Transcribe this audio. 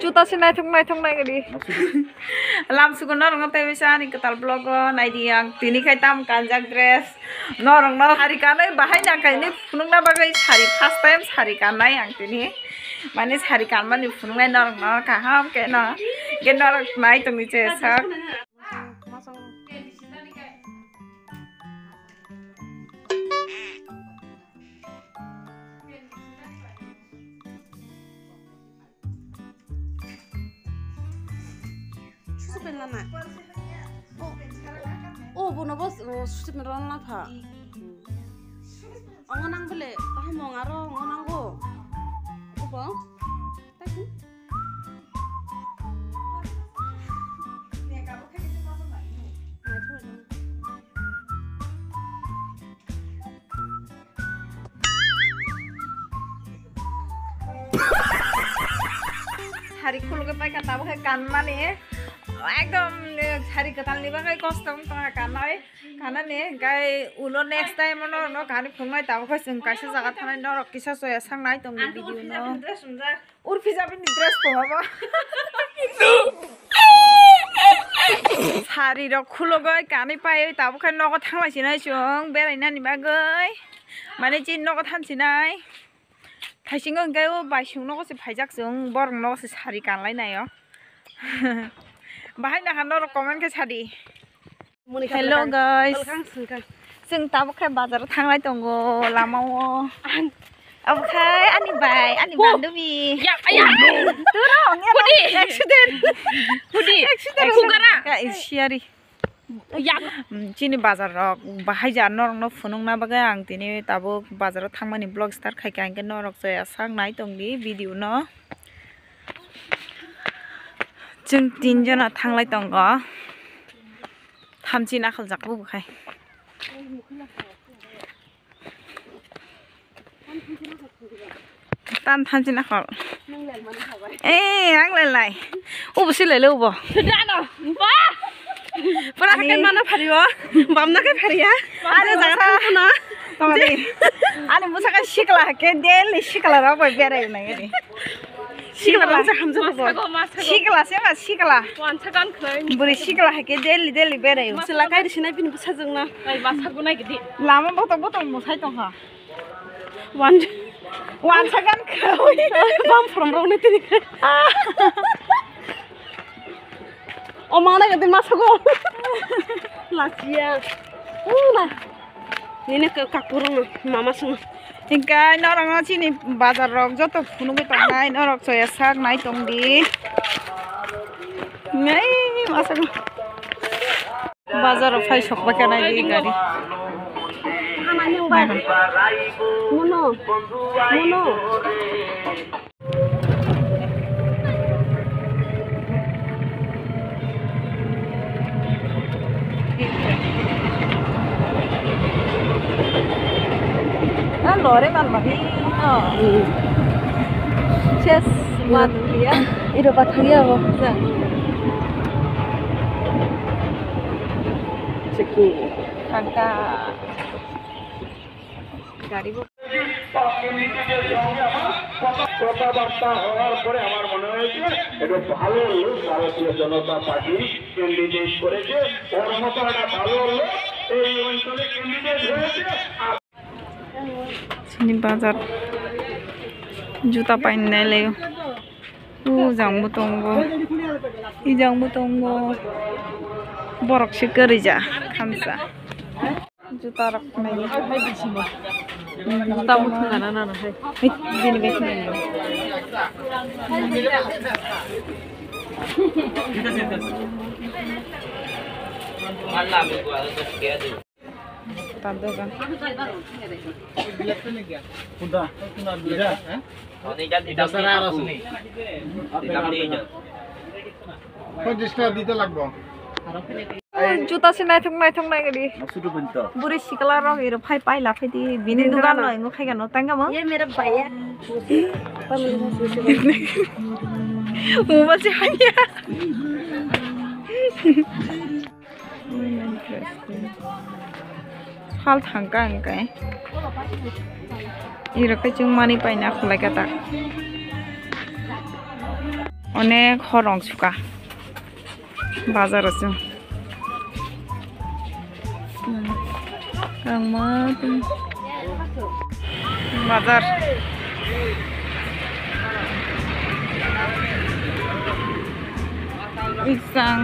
Juta sih naik gini. Langsung ke norong tapi bisa nih ketal blog naik yang tini kayak tam kanjak dress norong hari kanai bahaya kayak ini punung bagai hari first time hari kanai yang tini manis hari kan mana punung norong kaham kayak norong naik tuh nih cesak. Oh, bono bos, susit meron lah pak. Ngonang beli, tahu mau ngaro ngonang go. Apa? Tapi. Hari kulu ke pakai tahu ke kan mana একদম শাড়ি কাটাল নিবা কাই কষ্ট তোমার কানাই কানানে গাই উলো next time ন গানি ফুংনাই তাও কই जों কাইসা জায়গা থানাই ন কিসা সয়া सांनाय दं ভিডিও ন উরফি যাবে নি ড্রেস পরাবা শাড়ি র খুলো গই কানি পাই তাও খাই নগো থাंलायसिनाय जों बेरायनानि बागै माने जिन नगो थांसिनाय थाइसिं गाय बायसिं नगोसे फाइजाक जों बरं नगोसे शाড়ি गानलायनाय Bahaya kan orang komen ke tadi. Hello guys. Sing tahu kayak bazar thanglai tonggo lama wo. Okay, ani bay, ani bandumi. Ya, ayah. Turun ya. Budi. Accident. Budi. Accident. Kugara. Ya, isiari. Ya. Cini bazar rok bahaya norong no funung na bagai ang tini tabu bazar thangmani vlog start khai kan ke norok saya sang nai tongdi video no. जों तीनजना थांलाय दं थामथि नाखल जाखौ बुखाय तान थामथि नाखल ए आंलाय अबसेलाय अबो जानो बा परा kan mana phariyo bamna ke phariya आरो जागा थांना तमादि आनि मुसाका सिकला के देलि सिकला र गय बेराय नाय रे सिकला लांसा हमजो सिकला से मा सिकला वानसागान खै बुरि सिकला के देलि बेराय सला गायरि सिनाय बिनि बुसाजोंना ओइ मासागु नागिदि लामा बत मुसाय दं हा वानसागान खै बाम फ्रमरावने तिनिखै ओ माना गदि मासागु लासिया ना निने काकुरं मामा सं Tingkai norong sini bazar rok joto funung ke tongnai norok soya sak nai tongdi ngai masa bazar rok fai sok bakai nai di gari mono lore mal bahi chess mat dia iro bathia ho ceki angka গাড়ি কথাবার্তা হওয়ার পরে আমার মনে হয়েছে এটা ভালো হলো ভারতীয় জনতা পার্টি ক্যান্ডিডেট করেছে ওর মতো একটা ভালো হলো এই অঞ্চলে ক্যান্ডিডেট হয়েছে sini bazar juta painai leo jangbu tonggo ijangbu tonggo borok se kerja khamsa juta rok nai juta mutu na hai dini bekne Allah gua untuk dia tu. Tado kan. Udah, beda, Oh, ni jadi dasar arus ni. Tidak dia. Register দিতে লাগবো juta sih naik thong gini শুধু বলতো buri sikala rok iro phai pai la phai di bini dugan lo ingo khai gano tanga mo ये मेरा भैया mobile sih hanya hal thangka angkai irokai chung mani paina khulai kata onek horong suka bazar asu kangma bazar isang